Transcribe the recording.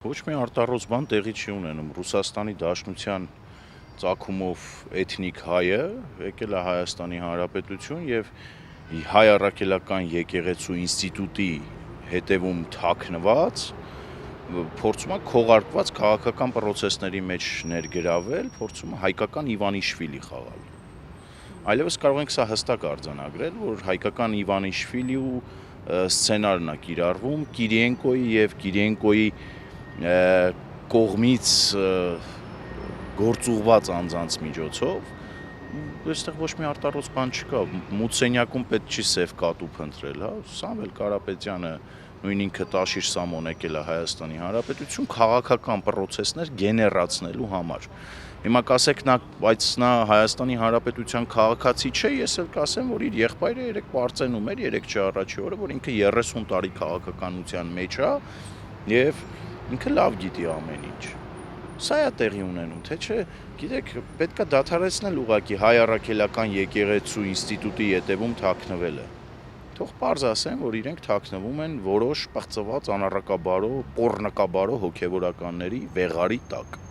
Ոչ մի արտառոց բան տեղի չի ունենում։ Ռուսաստանի Դաշնության ծագումով էթնիկ հայը եկել է Հայաստանի Հանրապետություն եւ հայ առաքելական եկեղեցու ինստիտուտի հետևում թաքնված փորձում է քողարկված քաղաքական process-ների մեջ ներգրավել, փորձում է հայկական Իվանիշվիլի խաղալ։ Այլևս կարող ենք սա հստակ արձանագրել, որ հայկական Իվանիշվիլիու սցենարն է կիրառվում Կիրիենկոյի եւ Կիրիենկոյի կողմից գործուղված անձանց միջոցով, այստեղ ոչ մի արտառոց բան չկա, մութսենյակում պետք չի սև կատու փնտրել, հա, Սամվել Կարապետյանը նույն ինքը Տաշիր Սամոն եկել է Հայաստանի Հանրապետություն քաղաքական process-ներ գեներացնելու համար։ Հիմա կասեք բայց նա Հայաստանի Հանրապետության քաղաքացի չէ, ես էլ կասեմ, որ իր եղբայրը երեք պարծենում էր 3 առաջի օրը, որ ինքը 30 տարի քաղաքականության մեջ է եւ ինքը լավ գիտի ամեն ինչ։ Սա է տեղի ունենում, թե չէ, գիտեք, պետք է դադարեցնել ուղղակի հայ առաքելական եկեղեցու ինստիտուտի ետևում թաքնվելը։ Թող պարզ ասեն, որ իրենք թաքնվում են որոշ պղծված անառակաբարո, պոռնակաբարո հոգևորականների վեղարի տակ։